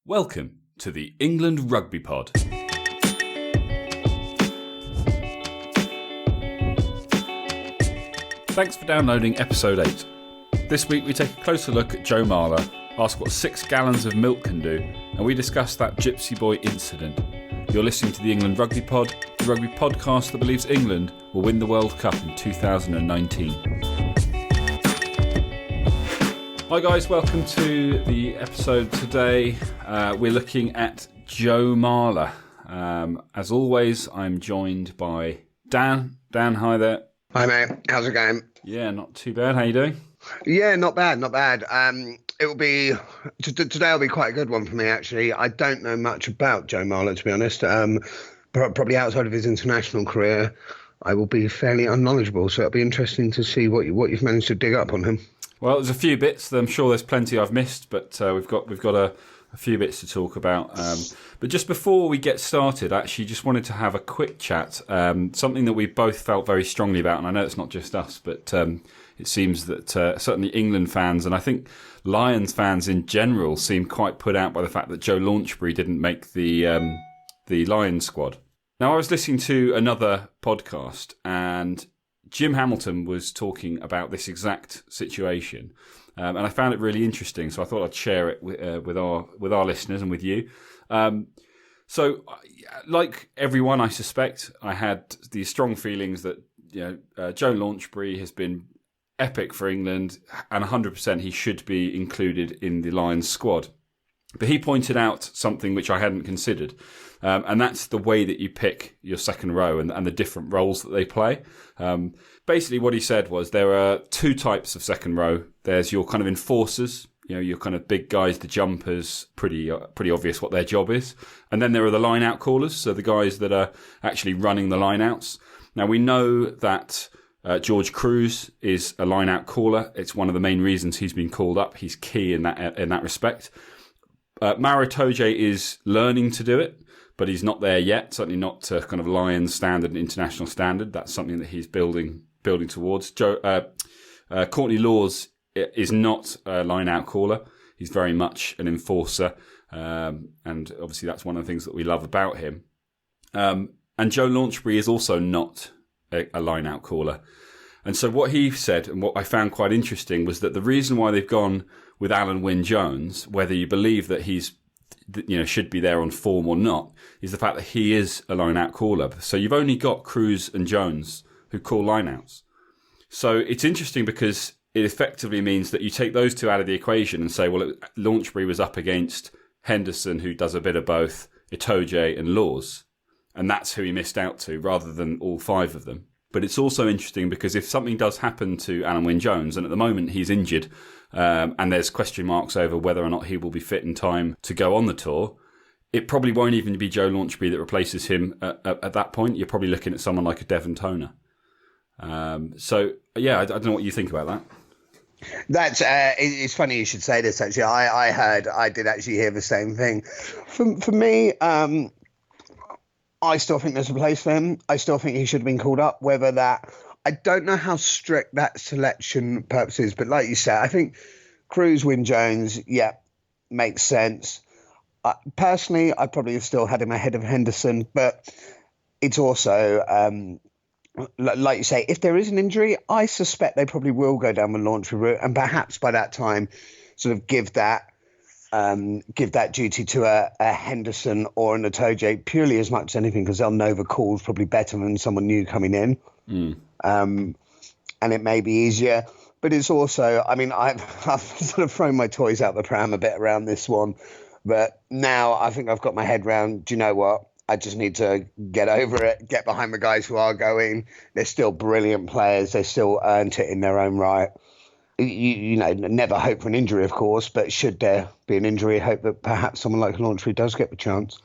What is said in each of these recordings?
Welcome to the England Rugby Pod. Thanks for downloading episode 8. This week we take a closer look at Joe Marler, ask what 6 gallons of milk can do, and we discuss that Gypsy Boy incident. You're listening to the England Rugby Pod, the rugby podcast that believes England will win the World Cup in 2019. Hi guys, welcome to the episode today. We're looking at Joe Marler. As always, I'm joined by Dan. Dan, hi there. Hi mate, how's it going? Yeah, not too bad. How you doing? Yeah, not bad. It will be today. Will be quite a good one for me actually. I don't know much about Joe Marler, to be honest. Probably outside of his international career, I will be fairly unknowledgeable. So it'll be interesting to see what you've managed to dig up on him. Well, there's a few bits. I'm sure there's plenty I've missed, but we've got a few bits to talk about. But just before we get started, I actually just wanted to have a quick chat. Something that we both felt very strongly about, and I know it's not just us, but it seems that certainly England fans, and I think Lions fans in general, seem quite put out by the fact that Joe Launchbury didn't make the Lions squad. Now, I was listening to another podcast, and Jim Hamilton was talking about this exact situation, and I found it really interesting. So I thought I'd share it with our listeners and with you. So, like everyone, I suspect I had these strong feelings that Joe Launchbury has been epic for England, and 100% he should be included in the Lions squad. But he pointed out something which I hadn't considered, and that's the way that you pick your second row and the different roles that they play. Basically, what he said was there are 2 types of second row. There's your kind of enforcers, your kind of big guys, the jumpers, pretty obvious what their job is. And then there are the line-out callers, so the guys that are actually running the line-outs. Now, we know that George Cruz is a line-out caller. It's one of the main reasons he's been called up. He's key in that respect. Maro Itoje is learning to do it, but he's not there yet. Certainly not to kind of Lions standard and international standard. That's something that he's building towards. Courtney Laws is not a line-out caller. He's very much an enforcer, and obviously that's one of the things that we love about him. And Joe Launchbury is also not a line-out caller. And so what he said, and what I found quite interesting, was that the reason why they've gone with Alan Wynne-Jones, whether you believe that he's should be there on form or not, is the fact that he is a line-out caller. So you've only got Cruz and Jones who call line-outs. So it's interesting because it effectively means that you take those 2 out of the equation and say, well, Launchbury was up against Henderson, who does a bit of both, Itoje and Laws, and that's who he missed out to, rather than all 5 of them. But it's also interesting because if something does happen to Alan Wynne-Jones, and at the moment he's injured, and there's question marks over whether or not he will be fit in time to go on the tour, it probably won't even be Joe Launchbury that replaces him at that point. You're probably looking at someone like a Devon Toner. So, yeah, I don't know what you think about that. That's it's funny you should say this actually. I did actually hear the same thing. For me, I still think there's a place for him. I still think he should have been called up. I don't know how strict that selection purpose is, but like you said, I think Cruz, Wynne-Jones, makes sense. Personally, I probably have still had him ahead of Henderson, but it's also, like you say, if there is an injury, I suspect they probably will go down the Launchbury route, and perhaps by that time, sort of give that duty to a Henderson or an Itoje, purely as much as anything because they'll know the calls probably better than someone new coming in. And it may be easier, but it's also, I mean, I've sort of thrown my toys out the pram a bit around this one, but now I think I've got my head round, do you know what? I just need to get over it, get behind the guys who are going. They're still brilliant players. They still earned it in their own right. You never hope for an injury, of course, but should there be an injury, hope that perhaps someone like Launchbury does get the chance.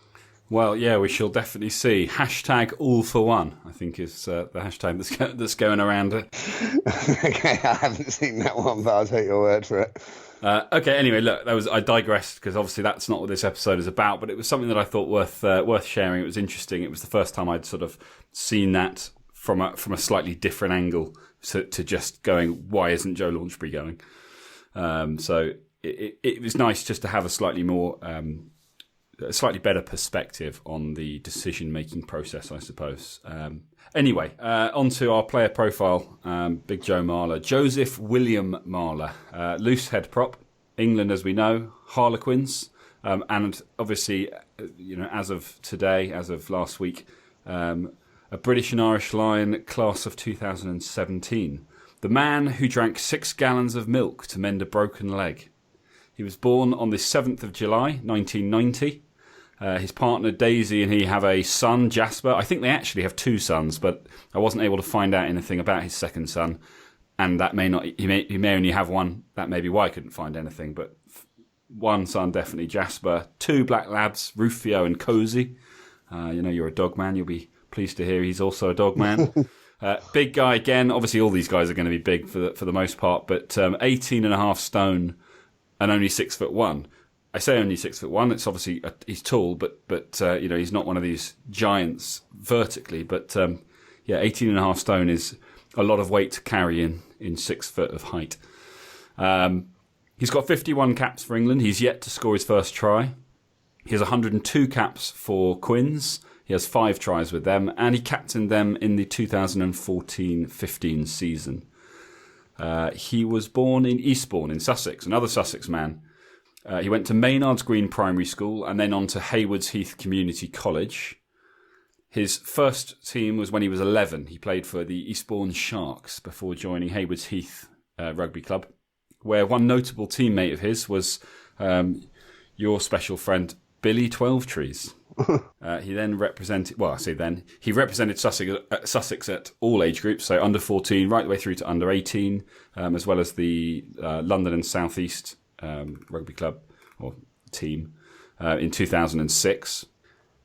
Well, yeah, we shall definitely see. Hashtag all for one, I think, is the hashtag that's going around. Okay, I haven't seen that one, but I'll take your word for it. Okay, anyway, look, I digressed because obviously that's not what this episode is about, but it was something that I thought worth sharing. It was interesting. It was the first time I'd sort of seen that from a slightly different angle to just going, why isn't Joe Launchbury going? So it was nice just to have a slightly more a slightly better perspective on the decision-making process, I suppose. Anyway, on to our player profile, Big Joe Marler. Joseph William Marler, loose head prop, England as we know, Harlequins, and obviously, as of today, as of last week, a British and Irish Lion, class of 2017. The man who drank 6 gallons of milk to mend a broken leg. He was born on the 7th of July, 1990. His partner Daisy and he have a son, Jasper. I think they actually have 2 sons, but I wasn't able to find out anything about his second son. And that may not, he may only have one. That may be why I couldn't find anything. But one son, definitely Jasper. 2 black labs, Rufio and Cozy. You're a dog man. You'll be pleased to hear he's also a dog man. Big guy again. Obviously, all these guys are going to be big for the most part. But 18 and a half stone and only 6'1". I say only 6'1". It's obviously he's tall, but he's not one of these giants vertically. But 18 and a half stone is a lot of weight to carry in 6 foot of height. He's got 51 caps for England. He's yet to score his first try. He has 102 caps for Quins. He has 5 tries with them, and he captained them in the 2014-15 season. He was born in Eastbourne in Sussex, another Sussex man. He went to Maynards Green Primary School and then on to Haywards Heath Community College. His first team was when he was 11. He played for the Eastbourne Sharks before joining Haywards Heath Rugby Club, where one notable teammate of his was your special friend Billy Twelvetrees. He then represented, he represented Sussex at all age groups, so under 14 right the way through to under 18, as well as the London and South East Rugby Club or team in 2006.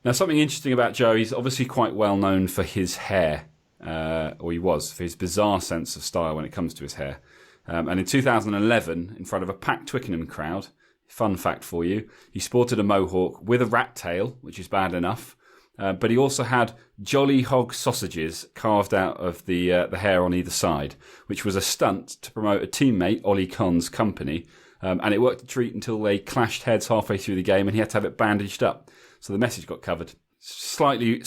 Now, something interesting about Joe, he's obviously quite well known for his hair, or he was, for his bizarre sense of style when it comes to his hair. And in 2011, in front of a packed Twickenham crowd, fun fact for you, he sported a mohawk with a rat tail, which is bad enough, but he also had jolly hog sausages carved out of the hair on either side, which was a stunt to promote a teammate, Ollie Conn's company, and it worked a treat until they clashed heads halfway through the game and he had to have it bandaged up. So the message got covered. Slightly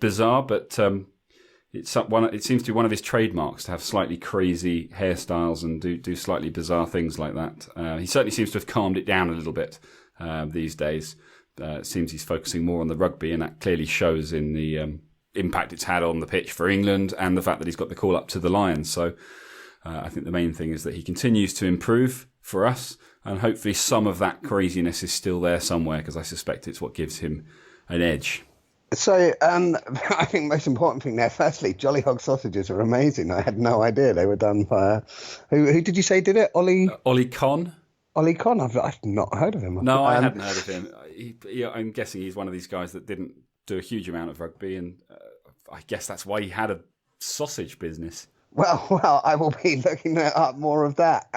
bizarre, but it seems to be one of his trademarks to have slightly crazy hairstyles and do slightly bizarre things like that. He certainly seems to have calmed it down a little bit these days. It seems he's focusing more on the rugby, and that clearly shows in the impact it's had on the pitch for England and the fact that he's got the call up to the Lions. So I think the main thing is that he continues to improve for us, and hopefully some of that craziness is still there somewhere, because I suspect it's what gives him an edge. So I think the most important thing there, firstly, jolly hog sausages are amazing. I had no idea they were done by who did you say did it? Ollie Conn. Ollie Conn. I've not heard of him. No, I hadn't heard of him. I'm guessing he's one of these guys that didn't do a huge amount of rugby, and I guess that's why he had a sausage business. Well, I will be looking up more of that.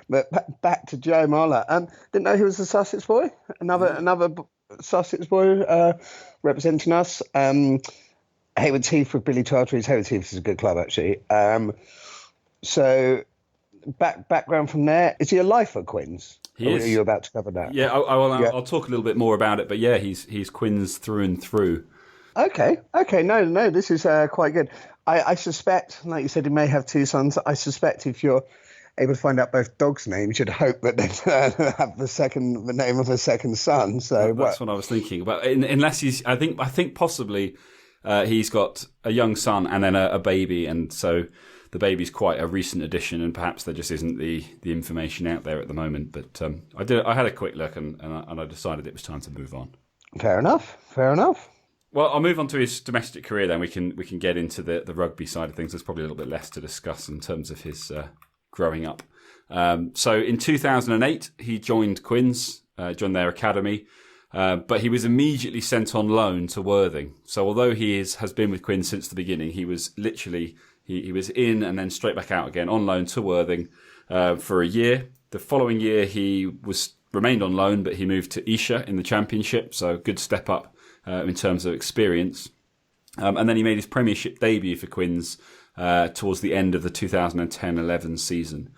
But back to Joe Marler. Didn't know he was a Sussex boy. Another Sussex boy representing us. Haywards Heath with Billy Twelvetrees. Haywards Heath is a good club, actually. So background from there. Is he a lifer, Quins? He is. Are you about to cover that? Yeah, I'll talk a little bit more about it. But yeah, he's Quins through and through. Okay. No, this is quite good. I suspect, like you said, he may have 2 sons. I suspect if you're able to find out both dogs' names, you'd hope that they'd have the name of a second son. So that's what I was thinking. But unless I think possibly he's got a young son and then a baby, and so the baby's quite a recent addition, and perhaps there just isn't the information out there at the moment. But I had a quick look, and I decided it was time to move on. Fair enough. Well, I'll move on to his domestic career then. We can get into the rugby side of things. There's probably a little bit less to discuss in terms of his growing up. So in 2008, he joined Quins, joined their academy, but he was immediately sent on loan to Worthing. So although he has been with Quins since the beginning, he was literally he was in and then straight back out again on loan to Worthing for a year. The following year, he remained on loan, but he moved to Esher in the Championship, so good step up in terms of experience. And then he made his Premiership debut for Quins towards the end of the 2010-11 season.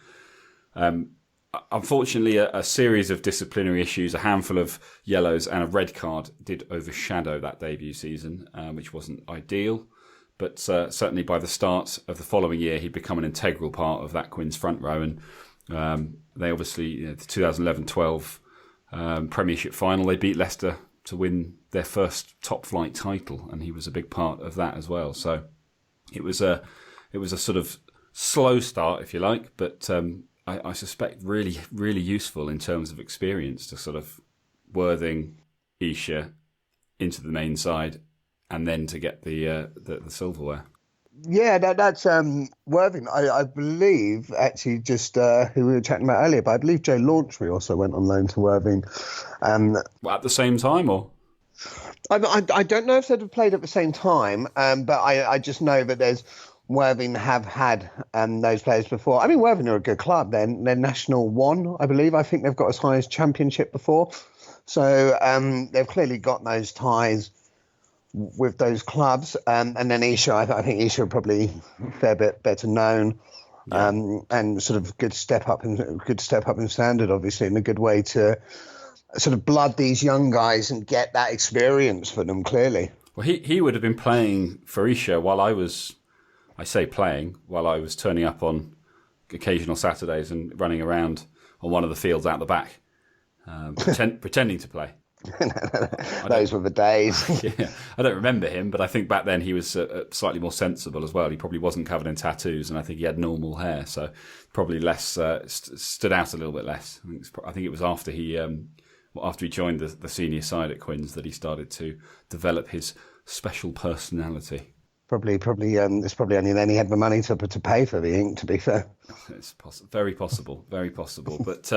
unfortunately, a series of disciplinary issues, a handful of yellows and a red card did overshadow that debut season, which wasn't ideal. But certainly by the start of the following year, he'd become an integral part of that Quins front row. And they obviously, the 2011-12 Premiership final, they beat Leicester to win their first top flight title, and he was a big part of that as well. So it was a sort of slow start, if you like, but I suspect really, really useful in terms of experience to sort of Worthing, Isha into the main side, and then to get the silverware. Yeah, that's Worthing. I believe, actually, just who we were chatting about earlier, but I believe Joe Launchbury also went on loan to Worthing. At the same time, or? I don't know if they'd have played at the same time, but I just know that Worthing have had those players before. I mean, Worthing are a good club. They're National 1, I believe. I think they've got as high as Championship before. So they've clearly got those ties with those clubs, and then Isha, I think Isha are probably a fair bit better known, and sort of good step up in standard, obviously, in a good way to sort of blood these young guys and get that experience for them. Clearly, well, he would have been playing for Isha while I was turning up on occasional Saturdays and running around on one of the fields out the back, pretending to play. Those were the days. Yeah, I don't remember him, but I think back then he was slightly more sensible as well. He probably wasn't covered in tattoos, and I think he had normal hair, so probably less stood out a little bit less. I think it was after he joined the senior side at Quins that he started to develop his special personality. Probably. It's probably only then he had the money to pay for the ink. To be fair, it's very possible. But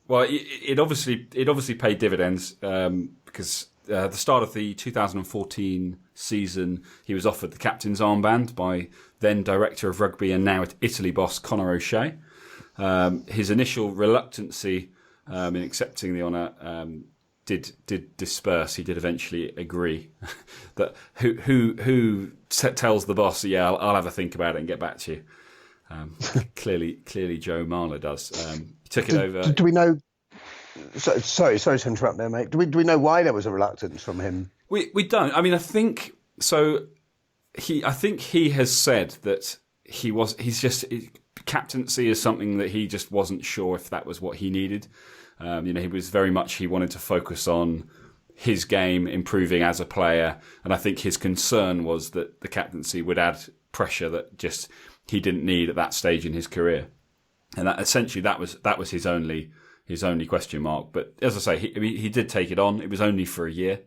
well, it obviously paid dividends because the start of the 2014 season, he was offered the captain's armband by then director of rugby and now Italy boss Conor O'Shea. His initial reluctancy in accepting the honour did disperse. He did eventually agree that who tells the boss, yeah, I'll have a think about it and get back to you. Clearly, Joe Marler does. He took it over. Do we know? Sorry to interrupt there, mate. Do we know why there was a reluctance from him? We don't. I mean, I think so. I think he has said that captaincy is something that he just wasn't sure if that was what he needed. He was very much, he wanted to focus on his game, improving as a player, and I think his concern was that the captaincy would add pressure that just he didn't need at that stage in his career, and that essentially that was his only question mark. But as I say, he did take it on. It was only for a year.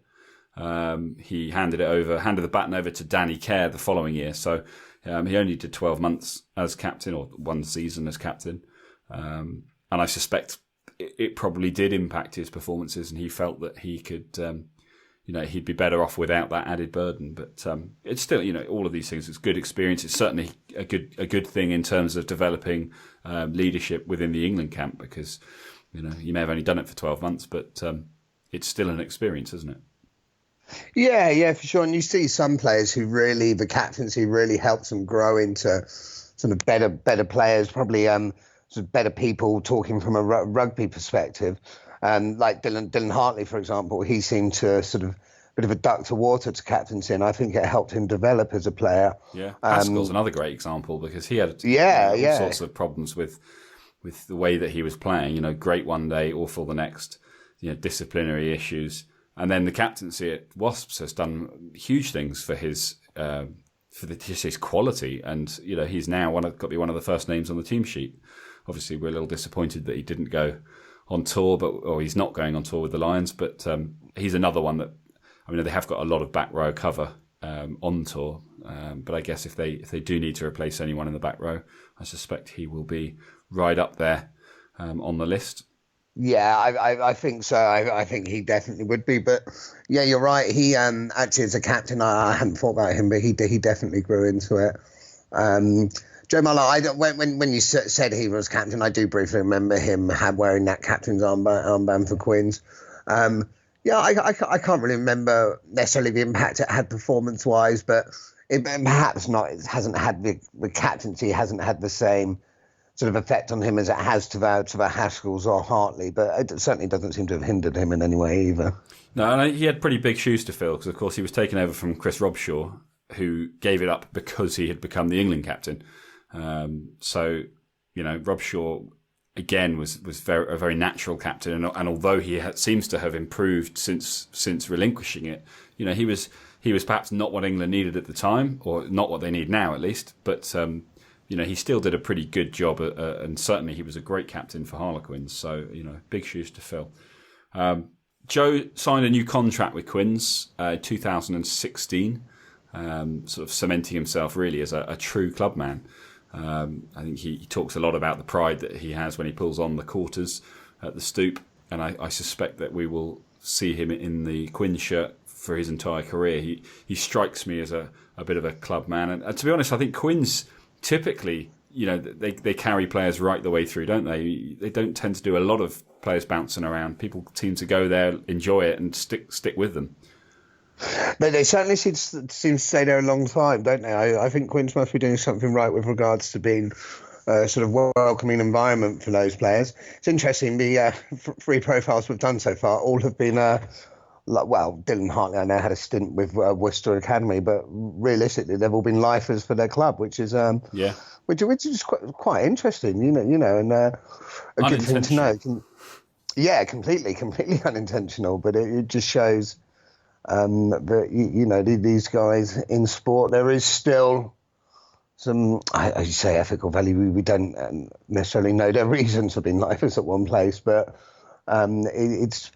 He handed the baton over to Danny Kerr the following year. So he only did 12 months as captain, or one season as captain, and I suspect it probably did impact his performances, and he felt that he could, he'd be better off without that added burden. But it's still, all of these things. It's good experience. It's certainly a good thing in terms of developing leadership within the England camp, because you may have only done it for 12 months, but it's still an experience, isn't it? Yeah, for sure. And you see some players who really, the captaincy really helps them grow into sort of better players, probably sort of better people talking from a rugby perspective. Like Dylan Hartley, for example, he seemed to sort of a bit of a duck to water to captaincy, and I think it helped him develop as a player. Yeah, Haskell's another great example, because he had all sorts of problems with the way that he was playing. Great one day, awful the next. Disciplinary issues. And then the captaincy at Wasps has done huge things for his just his quality, and he's now got to be one of the first names on the team sheet. Obviously, we're a little disappointed that he didn't go on tour, or he's not going on tour with the Lions. But he's another one that, they have got a lot of back row cover on tour. But I guess if they do need to replace anyone in the back row, I suspect he will be right up there on the list. Yeah, I think so. I think he definitely would be. But yeah, you're right. He actually, as a captain, I hadn't thought about him, but he definitely grew into it. Joe Marler, when you said he was captain, I do briefly remember him wearing that captain's armband for Quins. I can't really remember necessarily the impact it had performance-wise, but it perhaps not. It hasn't had the captaincy hasn't had the same sort of effect on him as it has to the Haskells or Hartley, but it certainly doesn't seem to have hindered him in any way either. No, and he had pretty big shoes to fill because, of course, he was taken over from Chris Robshaw, who gave it up because he had become the England captain. So, Robshaw again was a very natural captain, and although he seems to have improved since relinquishing it, he was perhaps not what England needed at the time, or not what they need now at least, but he still did a pretty good job, and certainly he was a great captain for Harlequins. So big shoes to fill. Joe signed a new contract with Quins 2016, sort of cementing himself really as a true clubman. I think he talks a lot about the pride that he has when he pulls on the quarters at the Stoop, and I suspect that we will see him in the Quins shirt for his entire career. He strikes me as a bit of a club man, and to be honest, I think Quins typically, they carry players right the way through, don't they? They don't tend to do a lot of players bouncing around. People seem to go there, enjoy it, and stick with them. But they certainly seem to stay there a long time, don't they? I think Quins must be doing something right with regards to being a sort of welcoming environment for those players. It's interesting, the 3 profiles we've done so far all have been, Dylan Hartley, I know, had a stint with Worcester Academy, but realistically, they've all been lifers for their club, which is which is quite interesting, and a good thing to know. Yeah, completely unintentional, but it just shows that these guys in sport, there is still some, I say, ethical value. We don't necessarily know their reasons for being lifers at one place, but it's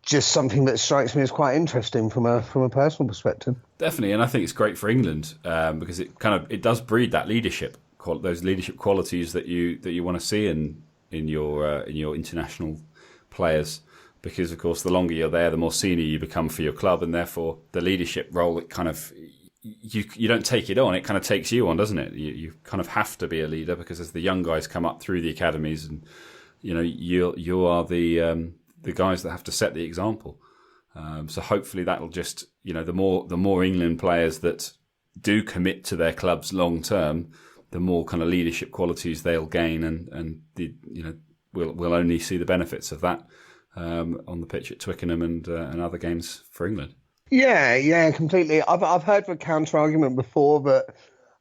just something that strikes me as quite interesting from a personal perspective. Definitely, and I think it's great for England because it does breed that leadership, those leadership qualities that you want to see in your international players. Because of course, the longer you're there, the more senior you become for your club, and therefore the leadership role, it kind of you don't take it on; it kind of takes you on, doesn't it? You kind of have to be a leader because as the young guys come up through the academies, and you are the guys that have to set the example. So hopefully that'll just the more England players that do commit to their clubs long term, the more kind of leadership qualities they'll gain, and we'll only see the benefits of that on the pitch at Twickenham and other games for England. Yeah, completely. I've heard the counter argument before, but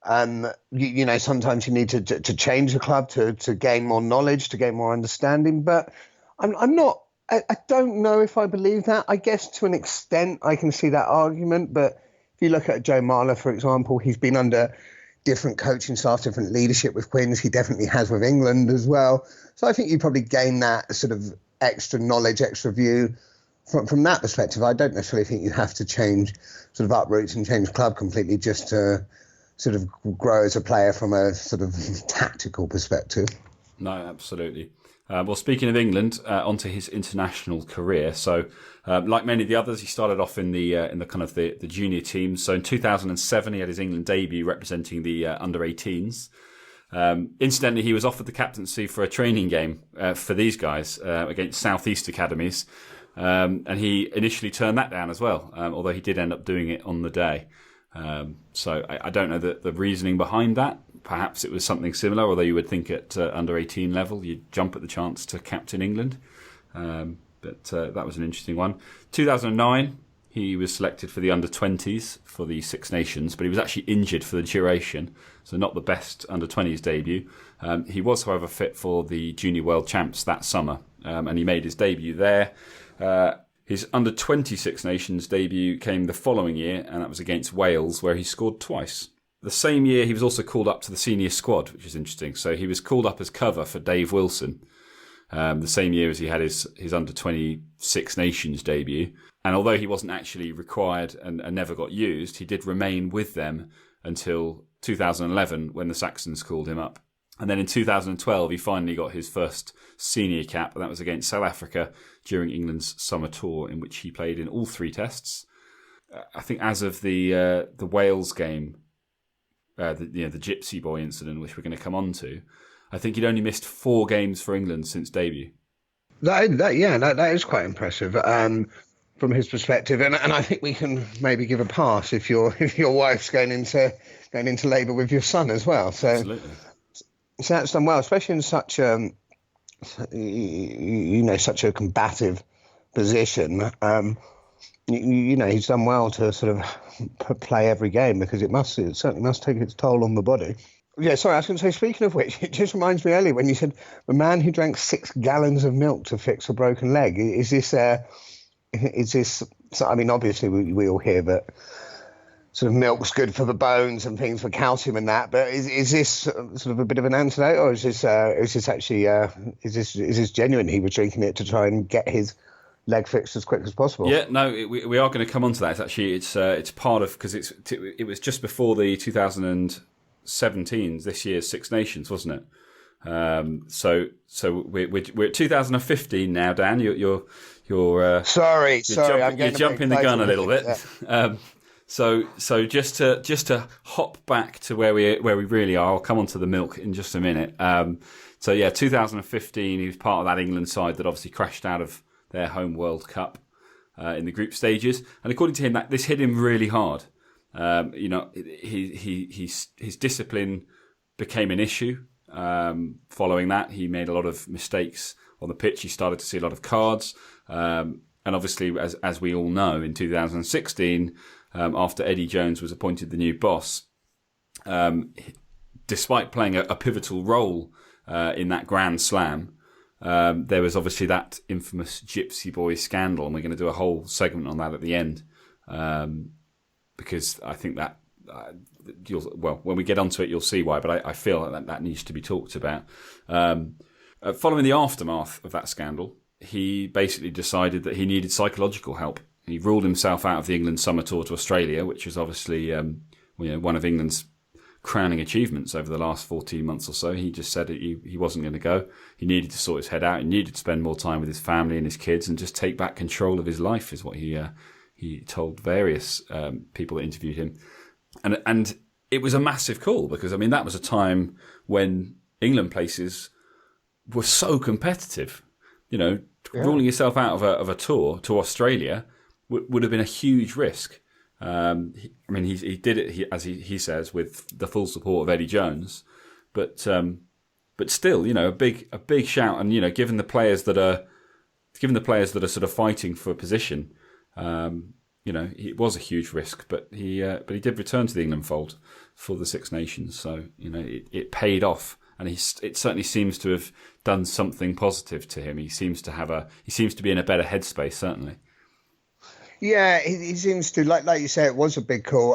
sometimes you need to change the club to gain more knowledge, to gain more understanding. But I'm not. I don't know if I believe that. I guess to an extent I can see that argument, but if you look at Joe Marler, for example, he's been under different coaching staff, different leadership with Quins. He definitely has with England as well. So I think you probably gain that sort of extra knowledge, extra view from that perspective. I don't necessarily think you have to change, sort of uproots and change club completely just to sort of grow as a player from a sort of tactical perspective. No, absolutely. Well, speaking of England, onto his international career. So, like many of the others, he started off in the kind of the junior teams. So in 2007, he had his England debut representing the under-18s. Incidentally, he was offered the captaincy for a training game for these guys against South East academies, and he initially turned that down as well, although he did end up doing it on the day. So I don't know the reasoning behind that. Perhaps it was something similar, although you would think at under-18 level you'd jump at the chance to captain England. But that was an interesting one. 2009, he was selected for the under-20s for the Six Nations, but he was actually injured for the duration, so not the best under-20s debut. He was, however, fit for the Junior World Champs that summer, and he made his debut there. His under-20 Six Nations debut came the following year, and that was against Wales, where he scored twice. The same year, he was also called up to the senior squad, which is interesting. So he was called up as cover for Dave Wilson, the same year as he had his under-20 Six Nations debut. And although he wasn't actually required and never got used, he did remain with them until 2011 when the Saxons called him up. And then in 2012, he finally got his first senior cap, and that was against South Africa during England's summer tour, in which he played in all 3 tests. I think as of the Wales game, the Gypsy Boy incident, which we're going to come on to, I think he'd only missed 4 games for England since debut. That is quite impressive from his perspective, and I think we can maybe give a pass if your wife's going into labour with your son as well. So absolutely. So that's done well, especially in such such a combative position. He's done well to sort of play every game because it certainly must take its toll on the body. Yeah, sorry, I was going to say, speaking of which, it just reminds me earlier when you said the man who drank 6 gallons of milk to fix a broken leg. Is this, so, I mean, obviously we all hear that sort of milk's good for the bones and things for calcium and that, but is this sort of a bit of an antidote, or is this actually, is this genuine? He was drinking it to try and get his leg fixed as quick as possible. Yeah, no, we are going to come on to that. It's part of, because it was just before the 2017, this year's Six Nations, wasn't it? So we're at 2015 now, Dan. You're sorry, you're jumping the gun a little bit. Yeah. So just to hop back to where we really are, I'll come on to the milk in just a minute. 2015, he was part of that England side that obviously crashed out of their home World Cup in the group stages, and according to him, this hit him really hard. His discipline became an issue. Following that, he made a lot of mistakes on the pitch. He started to see a lot of cards, and obviously, as we all know, in 2016, after Eddie Jones was appointed the new boss, despite playing a pivotal role in that Grand Slam, there was obviously that infamous Gypsy Boy scandal, and we're going to do a whole segment on that at the end, because I think that when we get onto it, you'll see why. But I feel that needs to be talked about. Following the aftermath of that scandal, he basically decided that he needed psychological help. He ruled himself out of the England summer tour to Australia, which was obviously one of England's crowning achievements over the last 14 months or so. He just said that he wasn't going to go. He needed to sort his head out. He needed to spend more time with his family and his kids and just take back control of his life, is what he told various people that interviewed him. And it was a massive call because, I mean, that was a time when England places were so competitive. Ruling yourself out of a tour to Australia would have been a huge risk. He did it, as he says, with the full support of Eddie Jones, but still, a big shout. And given the players that are sort of fighting for position, it was a huge risk. But he did return to the England fold for the Six Nations, so it paid off, and it certainly seems to have done something positive to him. He seems to be in a better headspace, certainly. Yeah, he seems to, like you say, it was a big call.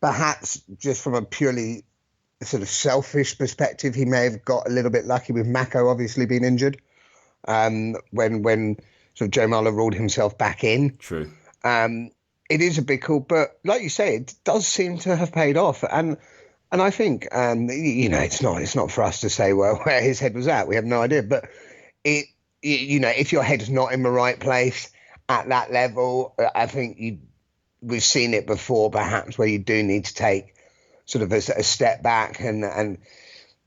Perhaps just from a purely sort of selfish perspective, he may have got a little bit lucky with Mako obviously being injured. When sort of Joe Marler ruled himself back in. True. It is a big call, but like you say, it does seem to have paid off. And I think, it's not for us to say, well, where his head was at. We have no idea. But if your head's not in the right place at that level, I think we've seen it before, perhaps, where you do need to take sort of a step back, and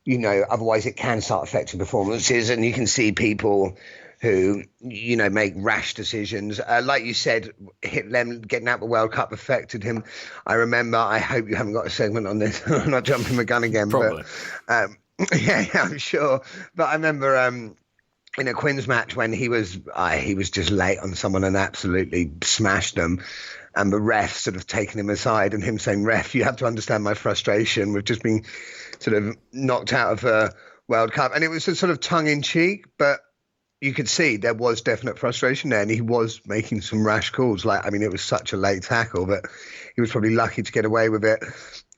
otherwise it can start affecting performances, and you can see people who make rash decisions. Like you said, them getting out the World Cup affected him. I remember. I hope you haven't got a segment on this. I'm not jumping the gun again. Probably. But, yeah, I'm sure. But I remember. In a Quins match when he was just late on someone and absolutely smashed them, and the ref sort of taking him aside and him saying, "Ref, you have to understand my frustration. We've just been sort of knocked out of a World Cup," and it was a sort of tongue in cheek, but you could see there was definite frustration there, and he was making some rash calls. It was such a late tackle, but he was probably lucky to get away with it.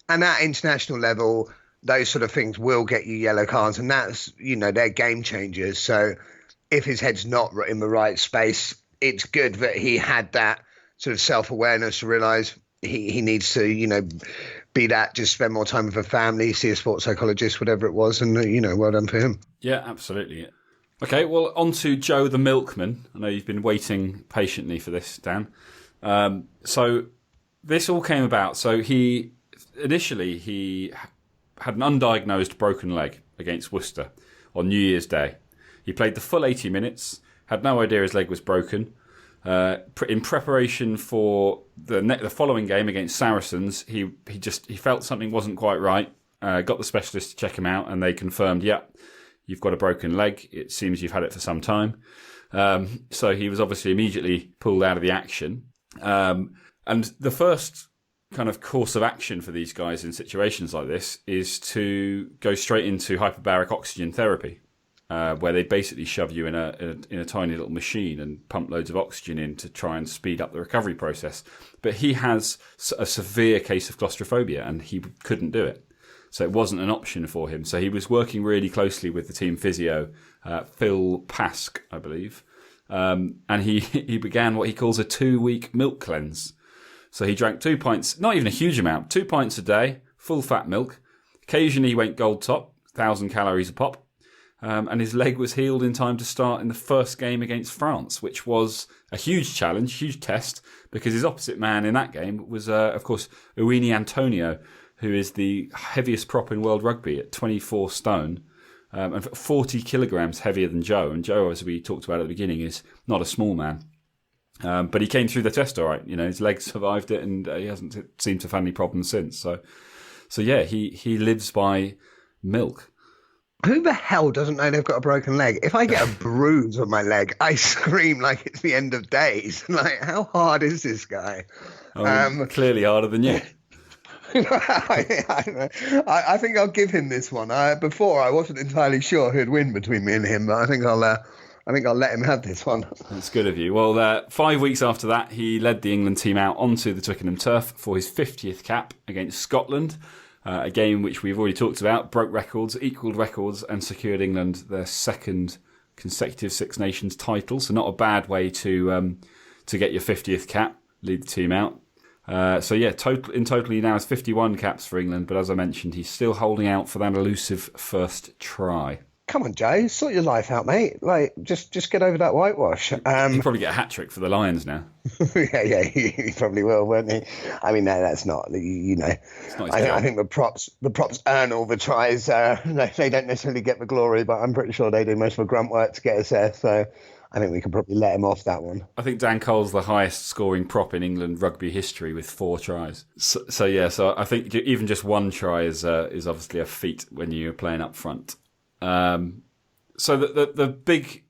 And at international level, those sort of things will get you yellow cards, and that's, they're game changers. So if his head's not in the right space, it's good that he had that sort of self-awareness to realise he needs to, be that, just spend more time with the family, see a sports psychologist, whatever it was, and, well done for him. Yeah, absolutely. Okay, well, on to Joe the Milkman. I know you've been waiting patiently for this, Dan. So this all came about. So he had an undiagnosed broken leg against Worcester on New Year's Day. He played the full 80 minutes, had no idea his leg was broken. In preparation for the following game against Saracens, he felt something wasn't quite right. got the specialist to check him out, and they confirmed, you've got a broken leg. It seems you've had it for some time. So he was obviously immediately pulled out of the action. And the first kind of course of action for these guys in situations like this is to go straight into hyperbaric oxygen therapy, where they basically shove you in a tiny little machine and pump loads of oxygen in to try and speed up the recovery process. But he has a severe case of claustrophobia, and he couldn't do it. So it wasn't an option for him. So he was working really closely with the team physio, Phil Pask, I believe. And he began what he calls a 2-week milk cleanse. So he drank 2 pints, not even a huge amount, 2 pints a day, full fat milk. Occasionally he went gold top, 1,000 calories a pop. And his leg was healed in time to start in the first game against France, which was a huge challenge, huge test, because his opposite man in that game was, of course, Uini Antonio, who is the heaviest prop in world rugby at 24 stone and 40 kilograms heavier than Joe. And Joe, as we talked about at the beginning, is not a small man. But he came through the test all right. His legs survived it, and he hasn't seemed to have any problems since. So yeah, he lives by milk. Who the hell doesn't know they've got a broken leg? If I get a bruise on my leg, I scream like it's the end of days. Like, how hard is this guy? Clearly harder than you. I think I'll give him this one. Before I wasn't entirely sure who'd win between me and him, but I think I'll let him have this one. That's good of you. Well, 5 weeks after that, he led the England team out onto the Twickenham turf for his 50th cap against Scotland, a game which we've already talked about, broke records, equalled records, and secured England their second consecutive Six Nations title. So not a bad way to get your 50th cap, lead the team out. In total he now has 51 caps for England, but as I mentioned, he's still holding out for that elusive first try. Come on, Joe, sort your life out, mate. Like, just get over that whitewash. He'll probably get a hat-trick for the Lions now. yeah, he probably will, won't he? I mean, no, that's not, I think the props earn all the tries. They don't necessarily get the glory, but I'm pretty sure they do most of the grunt work to get us there, so I think we can probably let him off that one. I think Dan Cole's the highest scoring prop in England rugby history with 4 tries. So I think even just 1 try is obviously a feat when you're playing up front. So the big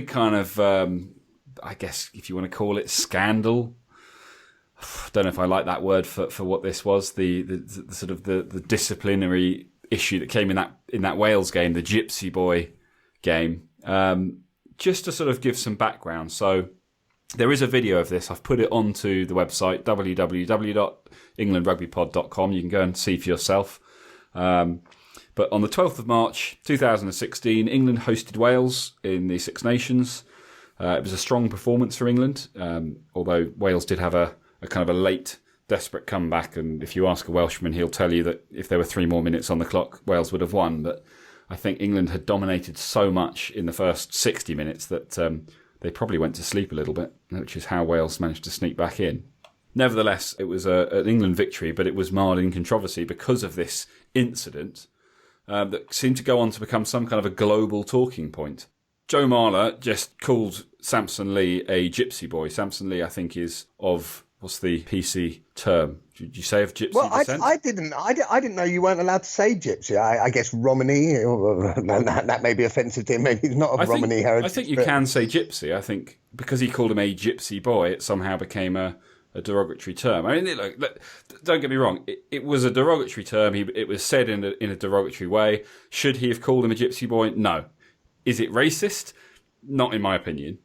kind of I guess if you want to call it scandal, don't know if I like that word for what this was, the sort of the disciplinary issue that came in that Wales game, the Gypsy Boy game. Just to sort of give some background. So there is a video of this. I've put it onto the website, www.englandrugbypod.com. You can go and see for yourself. But on the 12th of March 2016, England hosted Wales in the Six Nations. It was a strong performance for England, although Wales did have a kind of a late, desperate comeback. And if you ask a Welshman, he'll tell you that if there were 3 more minutes on the clock, Wales would have won. But I think England had dominated so much in the first 60 minutes that they probably went to sleep a little bit, which is how Wales managed to sneak back in. Nevertheless, it was an England victory, but it was marred in controversy because of this incident that seemed to go on to become some kind of a global talking point. Joe Marler just called Samson Lee a gypsy boy. Samson Lee, I think, is of... What's the PC term? Did you say of gypsy descent? I didn't know you weren't allowed to say gypsy. I guess Romany, that may be offensive to him. Maybe he's not of Romany heritage. I think you can say gypsy. I think because he called him a gypsy boy, it somehow became a derogatory term. I mean, look, don't get me wrong. It was a derogatory term. It was said in a derogatory way. Should he have called him a gypsy boy? No. Is it racist? Not in my opinion.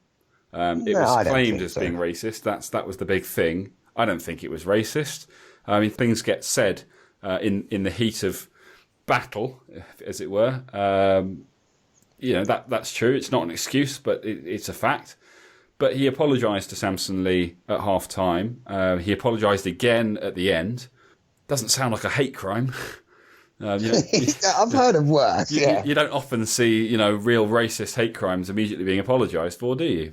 It was claimed as being racist. That was the big thing. I don't think it was racist. I mean, things get said in the heat of battle, as it were. That's true. It's not an excuse, but it's a fact. But he apologised to Samson Lee at half time. He apologised again at the end. Doesn't sound like a hate crime. I've heard of worse. You don't often see real racist hate crimes immediately being apologised for, do you?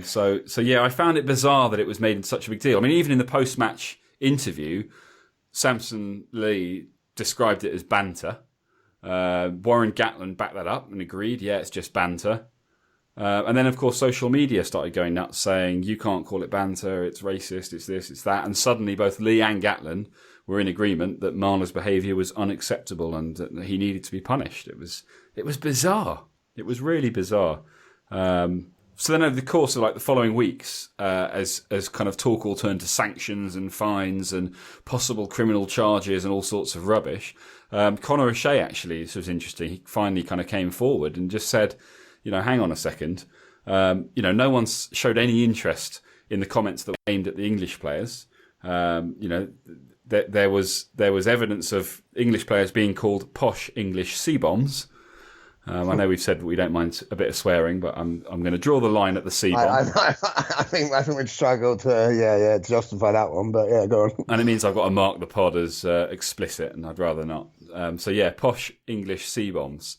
So I found it bizarre that it was made in such a big deal. I mean, even in the post-match interview, Samson Lee described it as banter. Warren Gatland backed that up and agreed, yeah, it's just banter. And then, of course, social media started going nuts, saying, you can't call it banter, it's racist, it's this, it's that. And suddenly both Lee and Gatlin were in agreement that Marler's behaviour was unacceptable and that he needed to be punished. It was bizarre. It was really bizarre. So then over the course of the following weeks, as kind of talk all turned to sanctions and fines and possible criminal charges and all sorts of rubbish, Conor O'Shea actually, this was interesting, he finally kind of came forward and just said, hang on a second. No one's showed any interest in the comments that were aimed at the English players. There was evidence of English players being called posh English C-bombs. I know we've said we don't mind a bit of swearing, but I'm going to draw the line at the C-bomb. I think we'd struggle to justify that one, but yeah, go on. And it means I've got to mark the pod as explicit, and I'd rather not. Posh English C-bombs,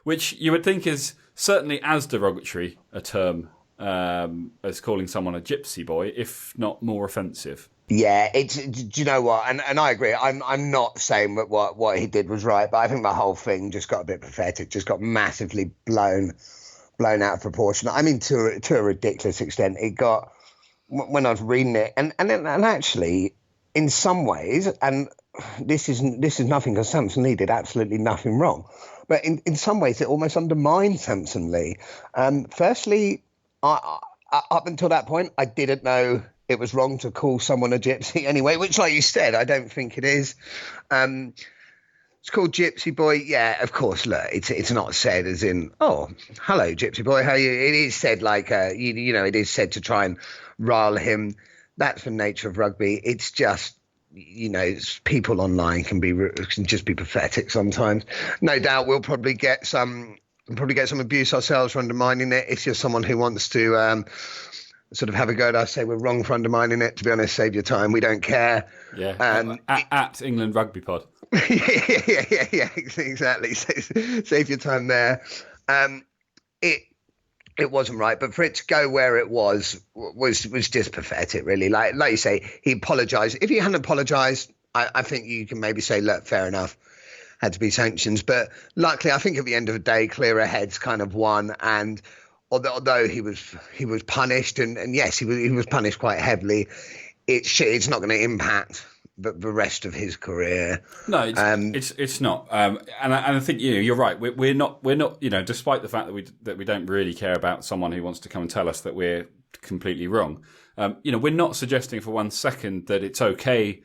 which you would think is certainly as derogatory a term as calling someone a gypsy boy, if not more offensive. Yeah, do you know what? And I agree. I'm not saying that what he did was right, but I think the whole thing just got a bit pathetic, just got massively blown out of proportion. I mean, to a ridiculous extent. It got, when I was reading it, and actually, in some ways, and this is nothing, because Samson Lee did absolutely nothing wrong, but in some ways it almost undermined Samson Lee. Firstly, I up until that point, I didn't know it was wrong to call someone a gypsy anyway, which, like you said, I don't think it is. It's called Gypsy Boy. Yeah, of course, look, it's not said as in, oh, hello, Gypsy Boy, how are you? It is said it is said to try and rile him. That's the nature of rugby. It's just, people online can just be pathetic sometimes. No doubt we'll probably get some abuse ourselves for undermining it. If you're someone who wants to sort of have a go at us, say we're wrong for undermining it, to be honest, save your time. We don't care. Yeah. At England Rugby Pod. yeah, exactly. Save your time there. It wasn't right, but for it to go where it was just pathetic, really. Like you say, he apologised. If he hadn't apologised, I think you can maybe say, look, fair enough, had to be sanctions. But luckily, I think at the end of the day, clearer heads kind of won. And although he was punished, and yes, he was punished quite heavily, it's not going to impact the rest of his career. No, it's not. And I think you're right. We're not. Despite the fact that we don't really care about someone who wants to come and tell us that we're completely wrong. We're not suggesting for 1 second that it's okay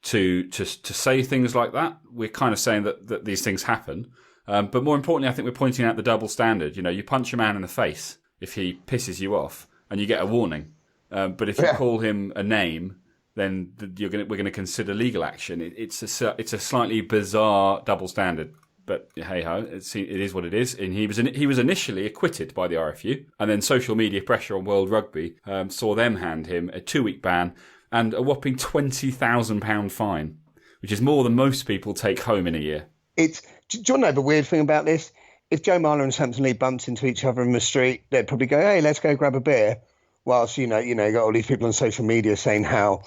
to say things like that. We're kind of saying that these things happen. But more importantly, I think we're pointing out the double standard. You punch a man in the face if he pisses you off, and you get a warning. But if you call him a name, then we're going to consider legal action. It's a slightly bizarre double standard. But hey ho, it is what it is. And he was initially acquitted by the RFU, and then social media pressure on World Rugby saw them hand him a 2-week ban and a whopping £20,000 fine, which is more than most people take home in a year. Do you want to know the weird thing about this? If Joe Marler and Samson Lee bumped into each other in the street, they'd probably go, hey, let's go grab a beer. Whilst, you got all these people on social media saying how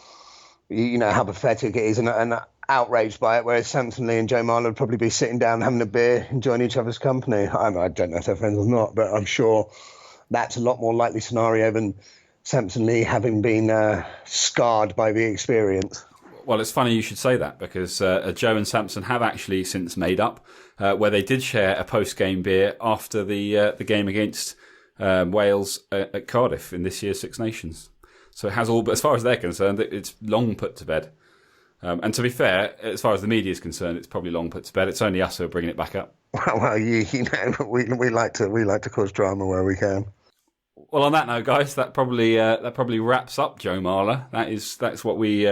pathetic it is and outraged by it, whereas Samson Lee and Joe Marler would probably be sitting down having a beer, enjoying each other's company. I don't know if they're friends or not, but I'm sure that's a lot more likely scenario than Samson Lee having been scarred by the experience. Well, it's funny you should say that, because Joe and Samson have actually since made up, where they did share a post-game beer after the game against Wales at Cardiff in this year's Six Nations. So it has all, but as far as they're concerned, it's long put to bed. And to be fair, as far as the media is concerned, it's probably long put to bed. It's only us who are bringing it back up. Well, we like to cause drama where we can. Well, on that note, guys, that probably wraps up Joe Marler. That's what we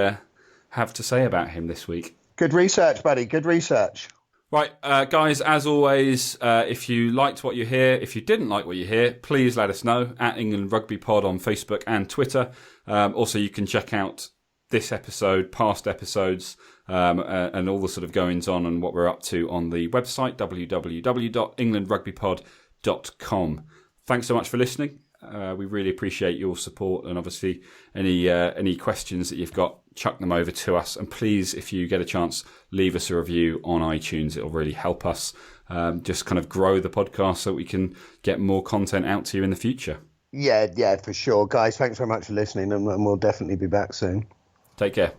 have to say about him this week. Good research, buddy. Good research. Right, guys, as always, if you liked what you hear, if you didn't like what you hear, please let us know at England Rugby Pod on Facebook and Twitter. Also, you can check out this episode, past episodes, and all the sort of goings on and what we're up to on the website, www.englandrugbypod.com. Thanks so much for listening. We really appreciate your support, and obviously any questions that you've got, chuck them over to us. And please, if you get a chance, leave us a review on iTunes. It'll really help us just kind of grow the podcast so we can get more content out to you in the future. Yeah, for sure. Guys, thanks very much for listening, and we'll definitely be back soon. Take care.